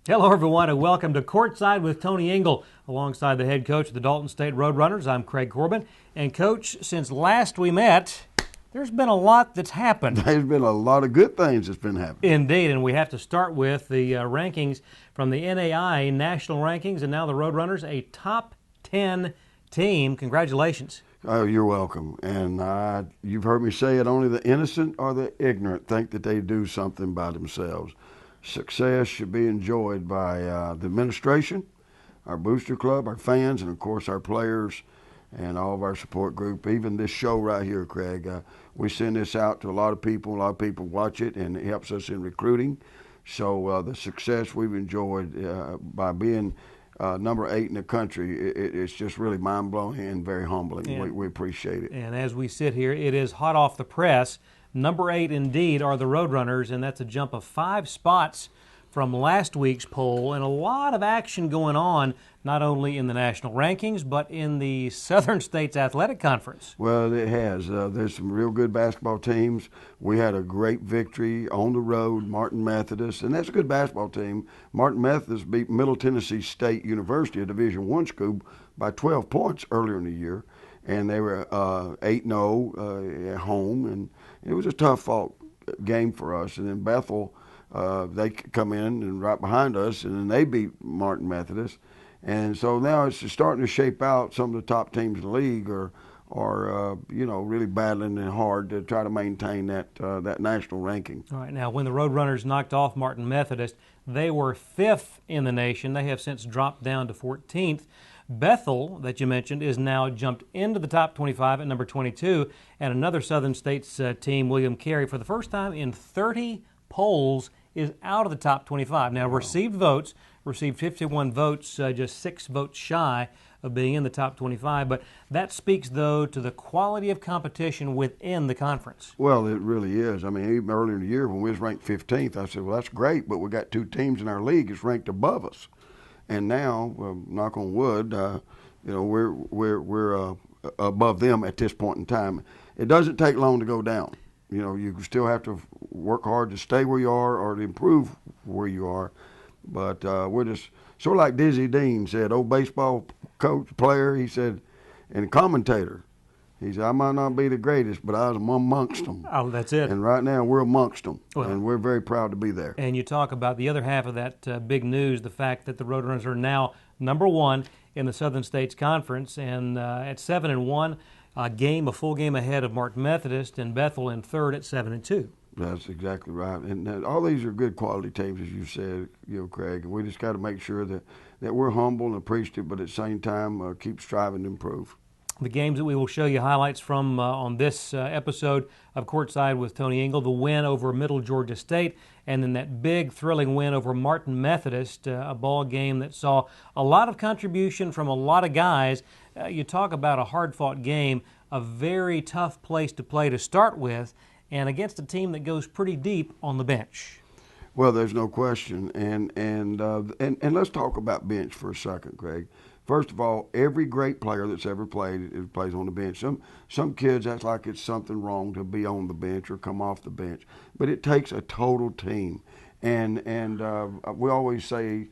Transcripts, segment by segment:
Hello, everyone, and welcome to Courtside with Tony Ingle. Alongside the head coach of the Dalton State Roadrunners, I'm Craig Corbin. And, Coach, since last we met, there's been a lot that's happened. There's been a lot of good things that's been happening. Indeed, and we have to start with the rankings from the NAIA national rankings, and now the Roadrunners, a top 10 team. Congratulations. Oh, you're welcome. And you've heard me say it, only the innocent or the ignorant think that they do something by themselves. Success should be enjoyed by the administration, our booster club, our fans, and of course our players and all of our support group. Even this show right here, Craig, we send this out to a lot of people. A lot of people watch it, and it helps us in recruiting. So the success we've enjoyed by being number 8 in the country, it's just really mind-blowing and very humbling. We appreciate it. And as we sit here, it is hot off the press. Number 8 indeed are the Roadrunners, and that's a jump of 5 spots from last week's poll, and a lot of action going on, not only in the national rankings, but in the Southern States Athletic Conference. Well, it has. There's some real good basketball teams. We had a great victory on the road, Martin Methodist, and that's a good basketball team. Martin Methodist beat Middle Tennessee State University, a Division I school, by 12 points earlier in the year, and they were 8-0 at home, and it was a tough-fought game for us. And then Bethel, they come in and right behind us, and then they beat Martin Methodist. And so now it's starting to shape out. Some of the top teams in the league are really battling and hard to try to maintain that national ranking. All right, now when the Roadrunners knocked off Martin Methodist, they were 5th in the nation. They have since dropped down to 14th. Bethel, that you mentioned, is now jumped into the top 25 at number 22, and another Southern States team, William Carey, for the first time in 30 polls, is out of the top 25. Now, received 51 votes, just 6 votes shy of being in the top 25, but that speaks, though, to the quality of competition within the conference. Well, it really is. I mean, even earlier in the year when we was ranked 15th, I said, well, that's great, but we got 2 teams in our league that's ranked above us. And now, knock on wood, we're above them at this point in time. It doesn't take long to go down. You know, you still have to work hard to stay where you are or to improve where you are. But we're just sort of like Dizzy Dean said, old baseball coach, player, he said, and commentator. He said, I might not be the greatest, but I was amongst them. Oh, that's it. And right now we're amongst them, and we're very proud to be there. And you talk about the other half of that big news, the fact that the Roadrunners are now number 1 in the Southern States Conference, and at 7-1, a full game ahead of Martin Methodist, and Bethel in 3rd at 7-2. That's exactly right. And all these are good quality teams, as you said, Craig. And we just got to make sure that we're humble and appreciative, but at the same time keep striving to improve. The games that we will show you highlights from on this episode of Courtside with Tony Ingle, the win over Middle Georgia State, and then that big thrilling win over Martin Methodist, a ball game that saw a lot of contribution from a lot of guys. You talk about a hard-fought game, a very tough place to play to start with, and against a team that goes pretty deep on the bench. Well, there's no question, and let's talk about bench for a second, Craig. First of all, every great player that's ever played plays on the bench. Some kids act like it's something wrong to be on the bench or come off the bench, but it takes a total team. And we always say,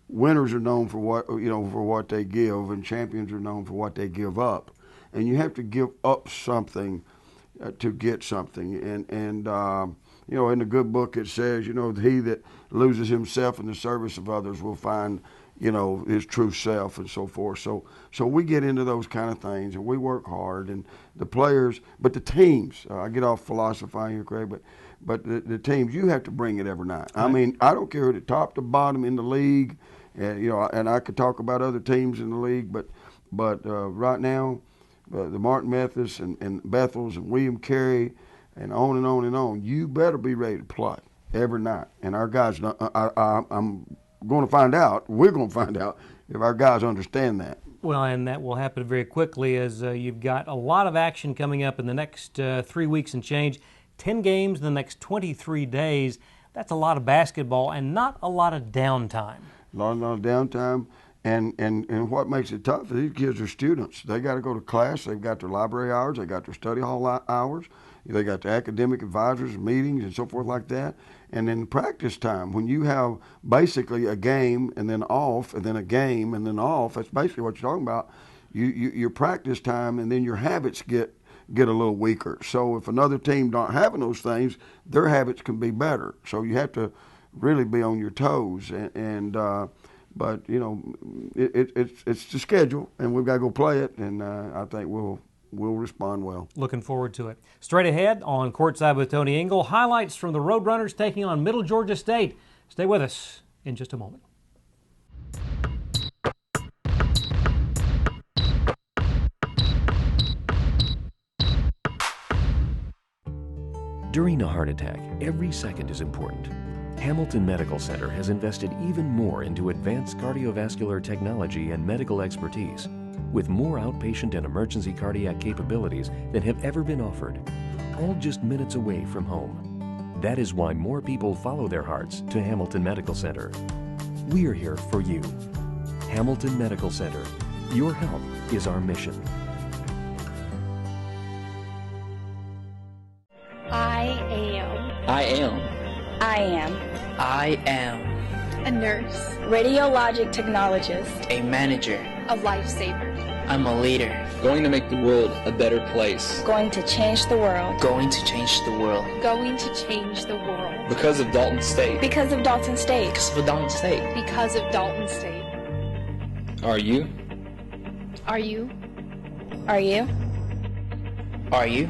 winners are known for what they give, and champions are known for what they give up. And you have to give up something to get something. And in the good book it says, he that loses himself in the service of others will find his true self and so forth. So we get into those kind of things, and we work hard, and the players, but the teams, I get off philosophizing here, Craig, but the teams, you have to bring it every night. Right. I mean, I don't care the top to bottom in the league, and I could talk about other teams in the league, but right now, the Martin Methodist and Bethels and William Carey and on and on and on, you better be ready to play every night. And our guys, I'm going to find out, we're going to find out if our guys understand that. Well, and that will happen very quickly as you've got a lot of action coming up in the next 3 weeks and change. 10 games in the next 23 days. That's a lot of basketball and not a lot of downtime. A lot of downtime. And what makes it tough is these kids are students. They got to go to class. They've got their library hours. They got their study hall hours. They got the academic advisors, meetings, and so forth like that. And then practice time, when you have basically a game and then off, and then a game and then off, that's basically what you're talking about. Your practice time, and then your habits get a little weaker. So if another team not having those things, their habits can be better. So you have to really be on your toes. But it's the schedule, and we've got to go play it, and I think we'll respond well. Looking forward to it. Straight ahead on Courtside with Tony Ingle, highlights from the Roadrunners taking on Middle Georgia State. Stay with us in just a moment. During a heart attack, every second is important. Hamilton Medical Center has invested even more into advanced cardiovascular technology and medical expertise, with more outpatient and emergency cardiac capabilities than have ever been offered, all just minutes away from home. That is why more people follow their hearts to Hamilton Medical Center. We are here for you. Hamilton Medical Center. Your health is our mission. I am a nurse, radiologic technologist, a manager, a lifesaver. I'm a leader, going to make the world a better place, going to change the world, going to change the world, going to change the world. Because of Dalton State. Because of Dalton State. Because of Dalton State. Because of Dalton State. Are you? Are you? Are you? Are you?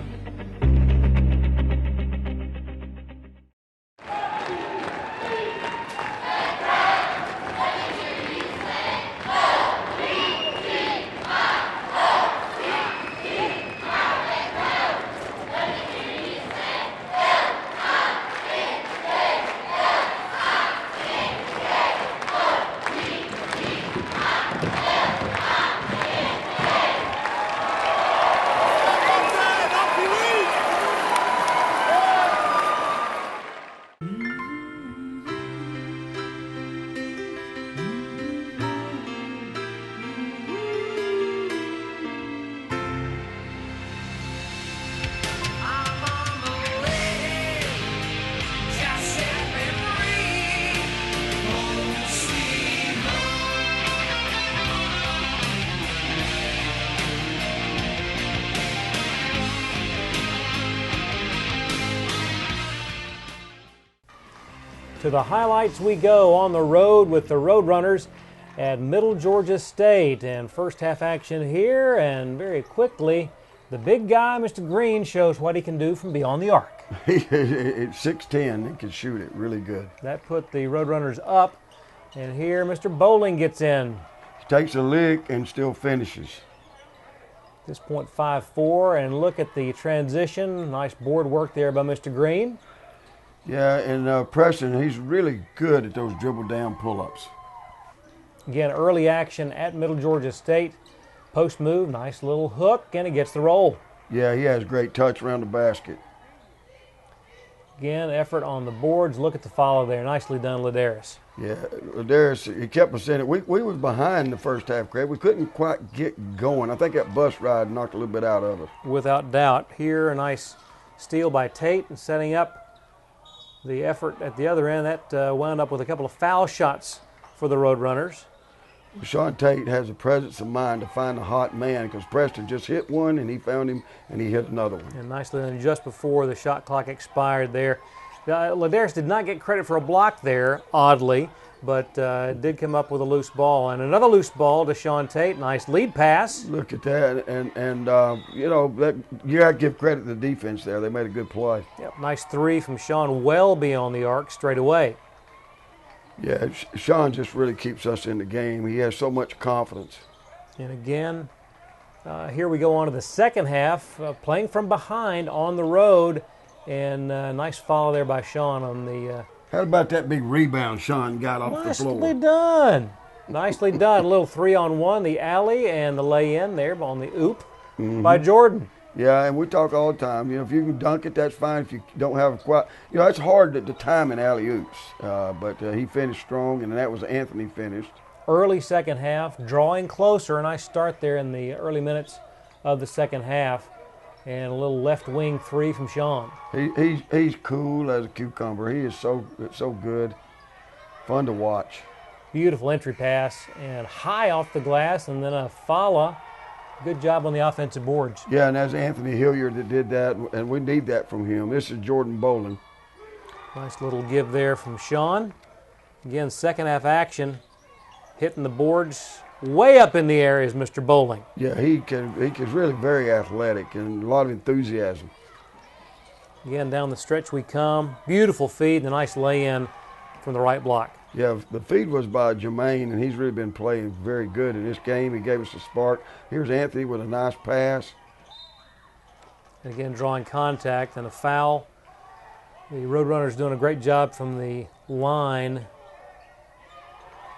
To the highlights we go on the road with the Roadrunners at Middle Georgia State. And first half action here, and very quickly, the big guy, Mr. Green, shows what he can do from beyond the arc. It's 6'10", he can shoot it really good. That put the Roadrunners up, and here Mr. Bowling gets in. He takes a lick and still finishes. At this point, 5-4, and look at the transition. Nice board work there by Mr. Green. Yeah, and Preston, he's really good at those dribble down pull-ups. Again, early action at Middle Georgia State. Post move, nice little hook, and he gets the roll. Yeah, he has great touch around the basket. Again, effort on the boards. Look at the follow there. Nicely done, Ladarius. Yeah, Ladarius, he kept us in it. We was behind the first half, Craig. We couldn't quite get going. I think that bus ride knocked a little bit out of us. Without doubt. Here, a nice steal by Tate and setting up the effort at the other end. That wound up with a couple of foul shots for the Roadrunners. Sean Tate has a presence of mind to find a hot man, because Preston just hit one and he found him and he hit another one. And nicely done just before the shot clock expired there. Ladarius did not get credit for a block there, oddly, but did come up with a loose ball. And another loose ball to Sean Tate. Nice lead pass. Look at that. And you know, you got to give credit to the defense there. They made a good play. Yep, nice three from Sean, well beyond the arc straight away. Yeah, Sean just really keeps us in the game. He has so much confidence. And again, here we go on to the second half, playing from behind on the road. And nice follow there by Sean on the... How about that big rebound Sean got off the floor? Nicely done. Nicely done. A little 3-on-1, the alley and the lay-in there on the oop by Jordan. Yeah, and we talk all the time. You know, if you can dunk it, that's fine. If you don't have a quite, you know, it's hard to time in alley-oops. But he finished strong, and that was Anthony finished. Early second half, drawing closer. A nice start there in the early minutes of the second half. And a little left wing three from Sean. He's cool as a cucumber. He is so good, fun to watch. Beautiful entry pass and high off the glass, and then a follow. Good job on the offensive boards. Yeah, and that's Anthony Hilliard that did that, and we need that from him. This is Jordan Bowling. Nice little give there from Sean. Again, second half action, hitting the boards way up in the air is Mr. Bowling. Yeah, he's really very athletic and a lot of enthusiasm. Again, down the stretch we come. Beautiful feed and a nice lay-in from the right block. Yeah, the feed was by Jermaine, and he's really been playing very good in this game. He gave us a spark. Here's Anthony with a nice pass. And again, drawing contact and a foul. The Roadrunners doing a great job from the line.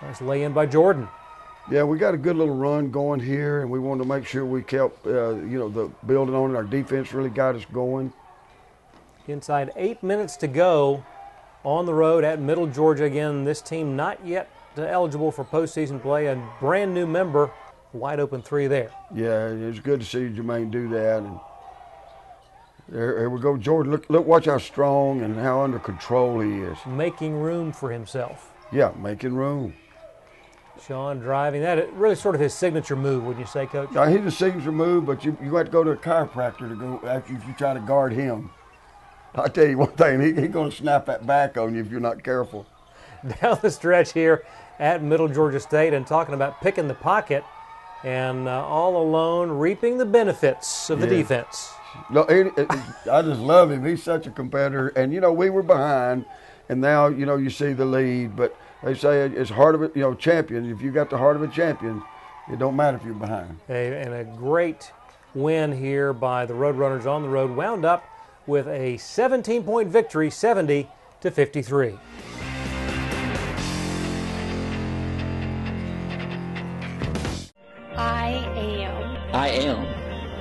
Nice lay-in by Jordan. Yeah, we got a good little run going here, and we wanted to make sure we kept, the building on it. Our defense really got us going. Inside 8 minutes to go on the road at Middle Georgia. Again, this team not yet eligible for postseason play. A brand new member, wide open three there. Yeah, it's good to see Jermaine do that. And here we go, Jordan. Look, watch how strong and how under control he is. Making room for himself. Yeah, making room. Sean driving. That really sort of his signature move, wouldn't you say, Coach? He's a signature move, but you have to go to a chiropractor to go after if you try to guard him. I'll tell you one thing, he's going to snap that back on you if you're not careful. Down the stretch here at Middle Georgia State, and talking about picking the pocket and all alone reaping the benefits of the defense. No, I just love him. He's such a competitor. And, we were behind, and now, you see the lead. But they say it's heart of a champion. If you got the heart of a champion, it don't matter if you're behind. And a great win here by the Roadrunners on the road, wound up with a 17-point victory, 70-53. I am. I am.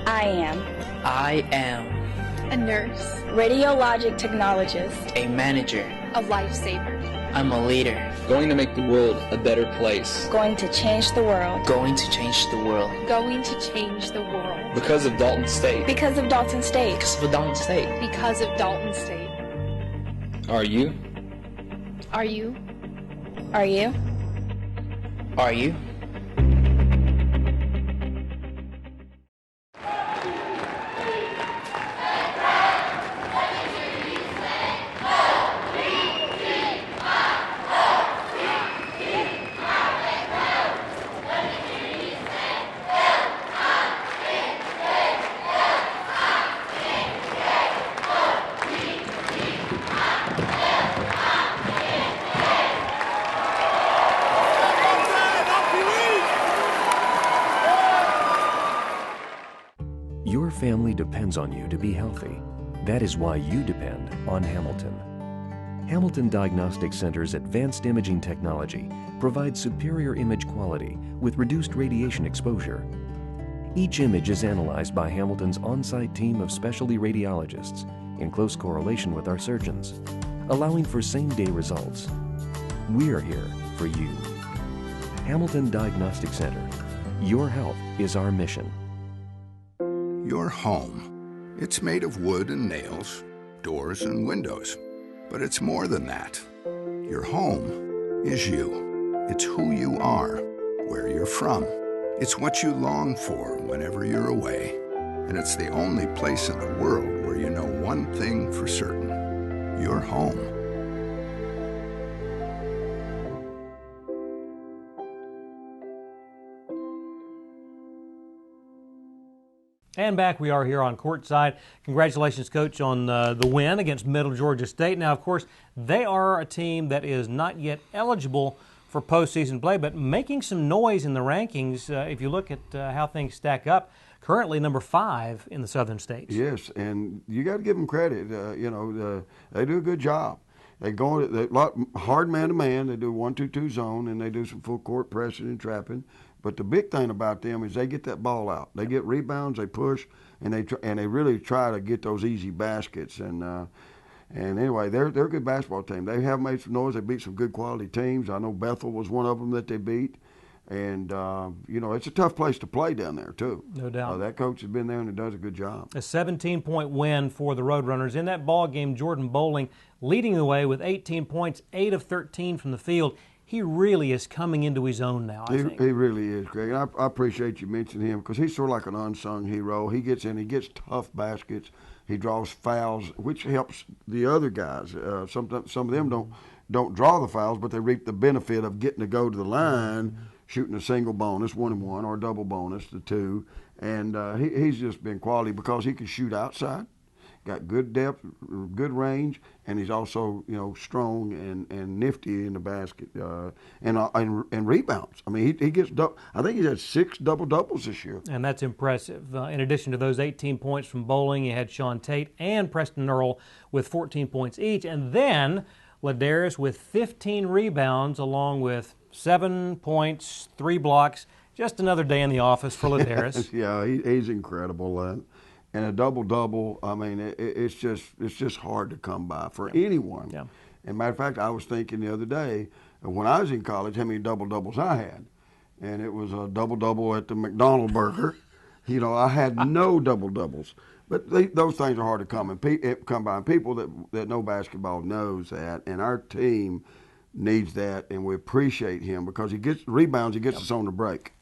I am. I am. A nurse. Radiologic technologist. A manager. A lifesaver. I'm a leader. Going to make the world a better place. Going to change the world. Going to change the world. Going to change the world. Because of Dalton State. Because of Dalton State. Because of Dalton State. Because of Dalton State. Are you? Are you? Are you? Are you? Your family depends on you to be healthy. That is why you depend on Hamilton. Hamilton Diagnostic Center's advanced imaging technology provides superior image quality with reduced radiation exposure. Each image is analyzed by Hamilton's on-site team of specialty radiologists in close correlation with our surgeons, allowing for same-day results. We're here for you. Hamilton Diagnostic Center. Your health is our mission. Your home. It's made of wood and nails, doors and windows. But it's more than that. Your home is you. It's who you are, where you're from. It's what you long for whenever you're away. And it's the only place in the world where you know one thing for certain. You're home. And back we are here on Courtside. Congratulations, Coach, on the win against Middle Georgia State. Now, of course, they are a team that is not yet eligible for postseason play, but making some noise in the rankings. If you look at how things stack up, currently number 5 in the Southern States. Yes, and you got to give them credit. They do a good job. They go a lot hard man-to-man. They do 1-2-2 zone, and they do some full court pressing and trapping. But the big thing about them is they get that ball out. They get rebounds, they push, and they really try to get those easy baskets. And anyway, they're a good basketball team. They have made some noise. They beat some good quality teams. I know Bethel was one of them that they beat. And, you know, it's a tough place to play down there, too. No doubt. That coach has been there and does a good job. A 17-point win for the Roadrunners. In that ball game, Jordan Bowling leading the way with 18 points, 8 of 13 from the field. He really is coming into his own now, I think. He really is, Craig. And I appreciate you mentioning him because he's sort of like an unsung hero. He gets in, he gets tough baskets, he draws fouls, which helps the other guys. Some of them don't draw the fouls, but they reap the benefit of getting to go to the line, shooting a single bonus, 1-and-1, or a double bonus, the 2. And he's just been quality because he can shoot outside, got good depth, good range, and he's also, you know, strong and nifty in the basket and rebounds. I mean, he gets I think he's had 6 double-doubles this year. And that's impressive. In addition to those 18 points from Bowling, you had Sean Tate and Preston Earl with 14 points each. And then Ladarius with 15 rebounds along with 7 points, 3 blocks. Just another day in the office for Ladarius. Yeah, he's incredible. And a double-double, I mean, it's just hard to come by for anyone. Yeah. And matter of fact, I was thinking the other day, when I was in college, how many double-doubles I had. And it was a double-double at the McDonald burger. You know, I had no double-doubles. But those things are hard to come by. And people that know basketball knows that. And our team needs that, and we appreciate him because he gets rebounds, he gets us on the break.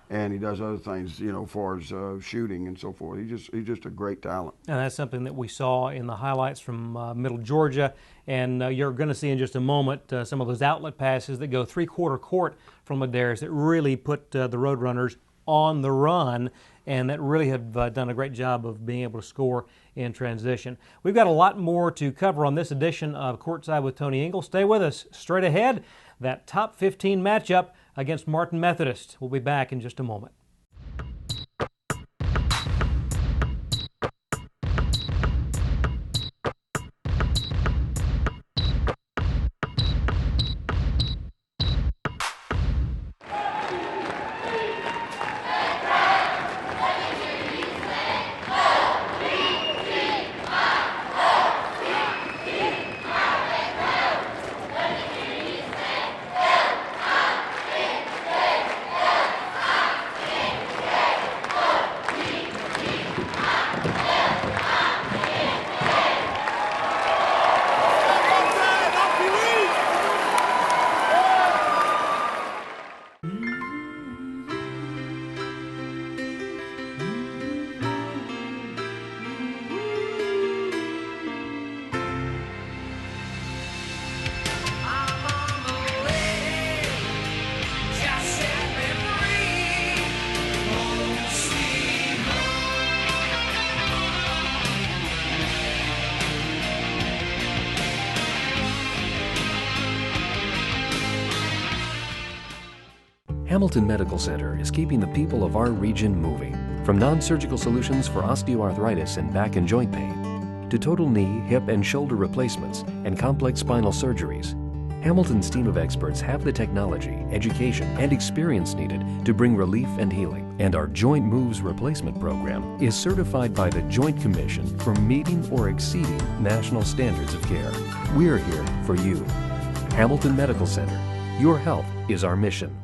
And he does other things, you know, as far as shooting and so forth. He's just a great talent. And that's something that we saw in the highlights from Middle Georgia. And you're going to see in just a moment some of those outlet passes that go three-quarter court from Ladarius that really put the Roadrunners on the run and that really have done a great job of being able to score in transition. We've got a lot more to cover on this edition of Courtside with Tony Ingle. Stay with us. Straight ahead, that top 15 matchup against Martin Methodist. We'll be back in just a moment. Hamilton Medical Center is keeping the people of our region moving. From non-surgical solutions for osteoarthritis and back and joint pain, to total knee, hip, and shoulder replacements and complex spinal surgeries, Hamilton's team of experts have the technology, education, and experience needed to bring relief and healing. And our Joint Moves Replacement Program is certified by the Joint Commission for meeting or exceeding national standards of care. We're here for you. Hamilton Medical Center. Your health is our mission.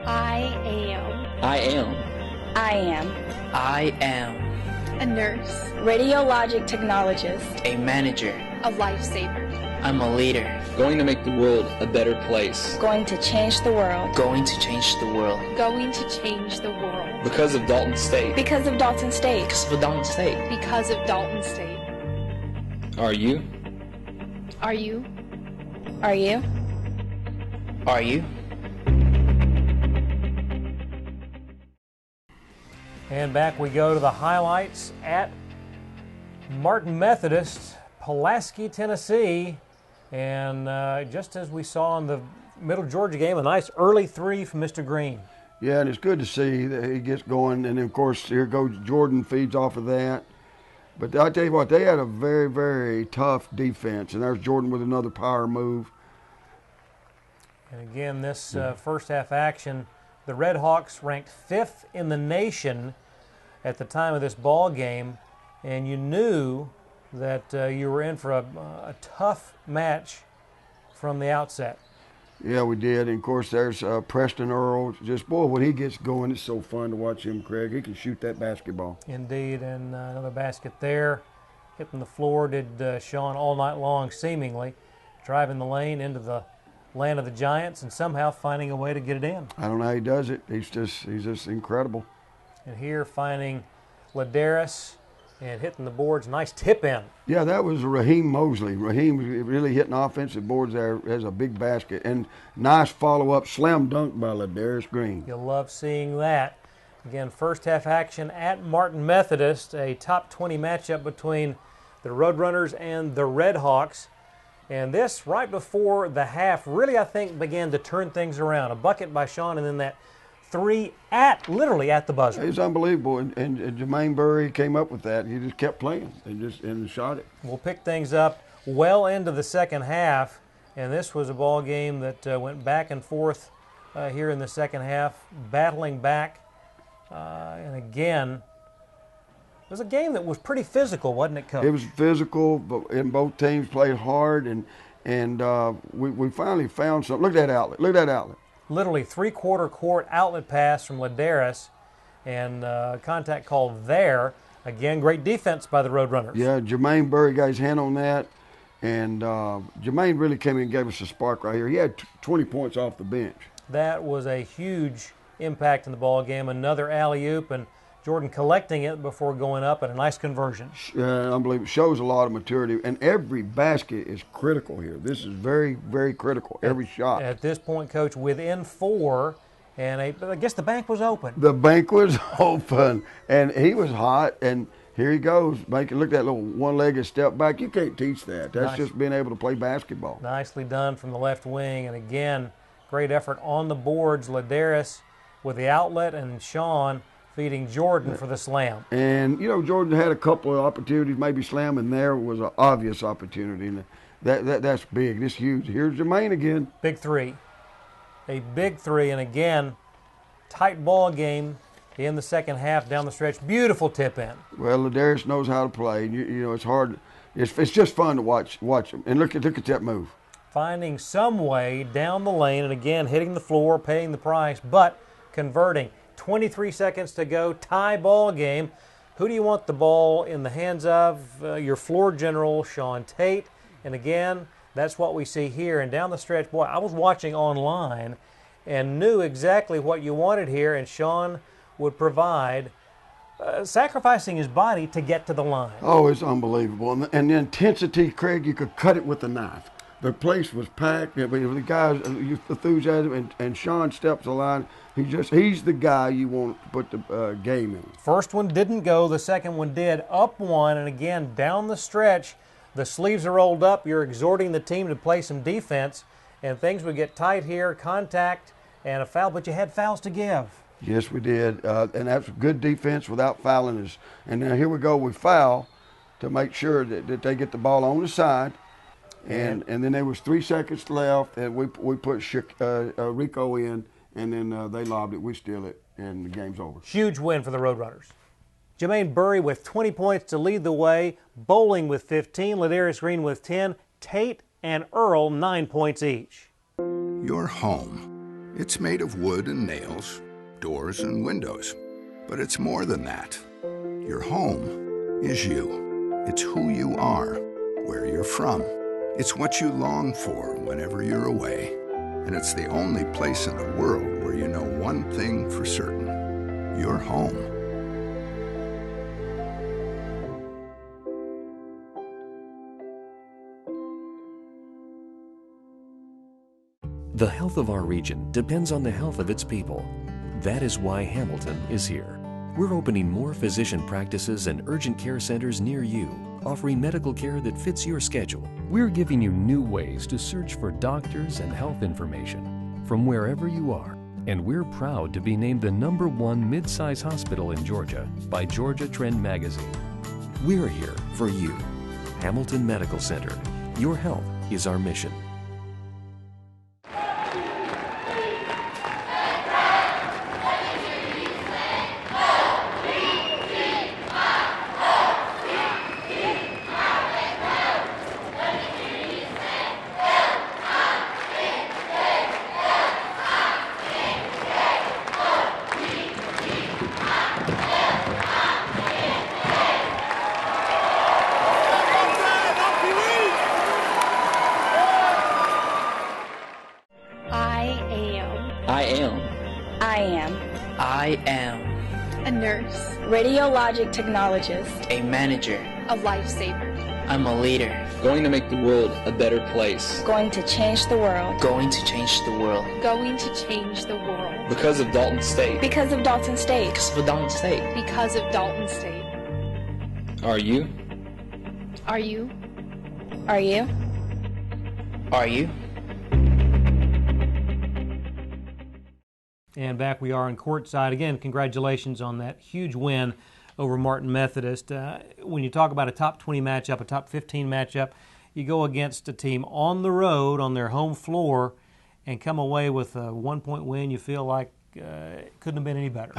I am. I am. I am. I am A nurse. Radiologic technologist. a manager. A lifesaver. I'm a leader. Going to make the world a better place. Going to change the world. Going to change the world. Going to change the world. Because of Dalton State. Because of Dalton State. Because of Dalton State. Because of Dalton State. Are you? Are you? Are you? Are you? And back we go to the highlights at Martin Methodist, Pulaski, Tennessee. And just as we saw in the Middle Georgia game, a nice early three from Mr. Green. Yeah, and it's good to see that he gets going. And, of course, here goes Jordan, feeds off of that. But I tell you what, they had a very, very tough defense. And there's Jordan with another power move. And again, this first half action, the Red Hawks ranked 5th in the nation at the time of this ball game, and you knew that you were in for a tough match from the outset. Yeah, we did. And of course, there's Preston Earl. Just, boy, when he gets going, it's so fun to watch him, Craig. He can shoot that basketball. Indeed, and another basket there. Hitting the floor did Sean all night long, seemingly. Driving the lane into the land of the Giants and somehow finding a way to get it in. I don't know how he does it. He's just incredible. And here finding Ladarius and hitting the boards. Nice tip in. Yeah, that was Raheem Mosley. Raheem really hitting offensive boards there as a big basket. And nice follow-up slam dunk by Ladarius Green. You'll love seeing that. Again, first half action at Martin Methodist, a top 20 matchup between the Roadrunners and the Red Hawks. And this, right before the half, really, I think, began to turn things around. A bucket by Sean, and then that three literally at the buzzer. It was unbelievable, and Jermaine Burry came up with that. He just kept playing and shot it. We'll pick things up well into the second half, and this was a ball game that went back and forth here in the second half, battling back. And again, it was a game that was pretty physical, wasn't it, Coach? It was physical, and both teams played hard, and we finally found something. Look at that outlet. Look at that outlet. Literally three-quarter court outlet pass from Ladarius, and contact called there. Again, great defense by the Roadrunners. Yeah, Jermaine Burry got his hand on that, and Jermaine really came in and gave us a spark right here. He had 20 points off the bench. That was a huge impact in the ball game. Another alley-oop, and Jordan collecting it before going up, and a nice conversion. Unbelievable. Shows a lot of maturity, and every basket is critical here. This is very, very critical, every shot. At this point, Coach, within 4, and I guess the bank was open. The bank was open, and he was hot, and here he goes. Look at that little one-legged step back. You can't teach that. That's just being able to play basketball. Nicely done from the left wing, and again, great effort on the boards. Ladarius with the outlet, and Sean feeding Jordan for the slam. And, you know, Jordan had a couple of opportunities, maybe slam, and there was an obvious opportunity. And that's big. That's huge. Here's Jermaine again. Big three. A big three, and again, tight ball game in the second half down the stretch. Beautiful tip in. Well, Ladarius knows how to play. You know, it's hard. It's just fun to watch him. And look at that move. Finding some way down the lane, and again, hitting the floor, paying the price, but converting. 23 seconds to go, tie ball game. Who do you want the ball in the hands of? Your floor general, Sean Tate. And again, that's what we see here. And down the stretch, boy, I was watching online and knew exactly what you wanted here, and Sean would provide, sacrificing his body to get to the line. Oh, it's unbelievable. And the intensity, Craig, you could cut it with a knife. The place was packed. The guys, enthusiasm, and Sean steps the line. He's the guy you want to put the game in. First one didn't go. The second one did. Up one, and again, down the stretch, the sleeves are rolled up. You're exhorting the team to play some defense, and things would get tight here, contact, and a foul, but you had fouls to give. Yes, we did, and that's good defense without fouling us. And now here we go, we foul to make sure that they get the ball on the side. And then there was 3 seconds left, and we put Rico in, and then they lobbed it. We steal it, and the game's over. Huge win for the Roadrunners. Jermaine Burry with 20 points to lead the way. Bowling with 15. Ladarius Green with 10. Tate and Earl 9 points each. Your home. It's made of wood and nails, doors and windows. But it's more than that. Your home is you. It's who you are, where you're from. It's what you long for whenever you're away. And it's the only place in the world where you know one thing for certain. You're home. The health of our region depends on the health of its people. That is why Hamilton is here. We're opening more physician practices and urgent care centers near you, offering medical care that fits your schedule. We're giving you new ways to search for doctors and health information from wherever you are. And we're proud to be named the #1 mid-size hospital in Georgia by Georgia Trend Magazine. We're here for you. Hamilton Medical Center. Your health is our mission. I am. I am. I am A nurse. Radiologic technologist. a manager. A lifesaver. I'm a leader. Going to make the world a better place. Going to change the world. Going to change the world. Going to change the world. Because of Dalton State. Because of Dalton State. Because of Dalton State. Because of Dalton State. Are you? Are you? Are you? Are you? And back we are in Courtside. Again, congratulations on that huge win over Martin Methodist. When you talk about a top 20 matchup, a top 15 matchup, you go against a team on the road, on their home floor, and come away with a 1-point win. You feel like it couldn't have been any better.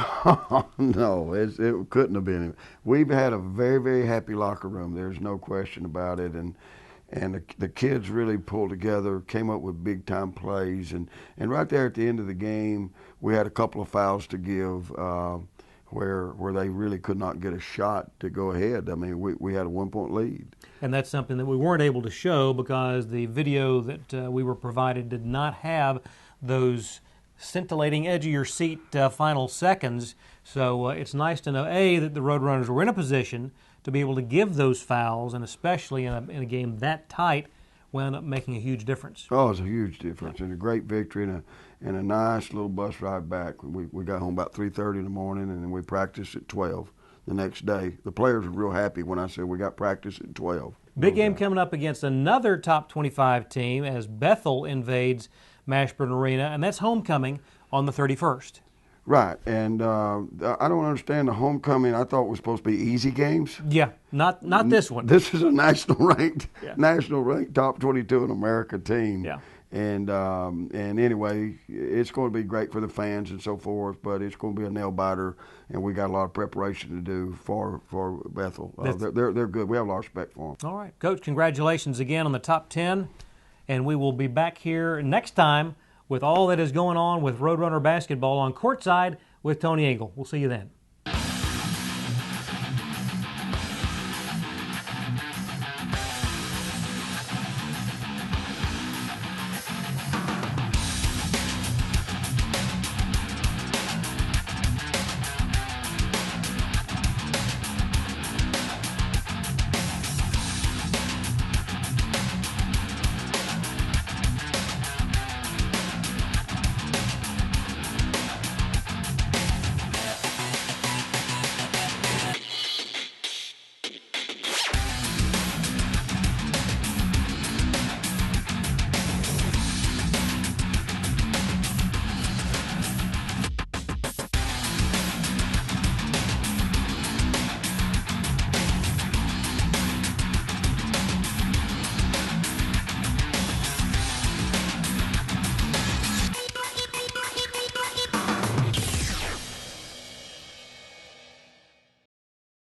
No, it couldn't have been. We've had a very, very happy locker room. There's no question about it. And the kids really pulled together, came up with big-time plays. And right there at the end of the game, we had a couple of fouls to give where they really could not get a shot to go ahead. I mean, we had a 1-point lead. And that's something that we weren't able to show because the video that we were provided did not have those scintillating edge-of-your-seat final seconds. So it's nice to know, A, that the Roadrunners were in a position to be able to give those fouls, and especially in a game that tight, wound up making a huge difference. Oh, it was a huge difference, and a great victory, and a nice little bus ride back. We got home about 3:30 in the morning, and then we practiced at 12 the next day. The players were real happy when I said we got practice at 12. Big game coming up against another top 25 team as Bethel invades Mashburn Arena, and that's homecoming on the 31st. Right, and I don't understand the homecoming. I thought it was supposed to be easy games. Yeah, not this one. This is a national ranked top 22 in America team. Yeah. And anyway, it's going to be great for the fans and so forth, but it's going to be a nail biter, and we got a lot of preparation to do for Bethel. They're good. We have a lot of respect for them. All right, Coach, congratulations again on the top 10, and we will be back here next time with all that is going on with Roadrunner basketball on Courtside with Tony Ingle. We'll see you then.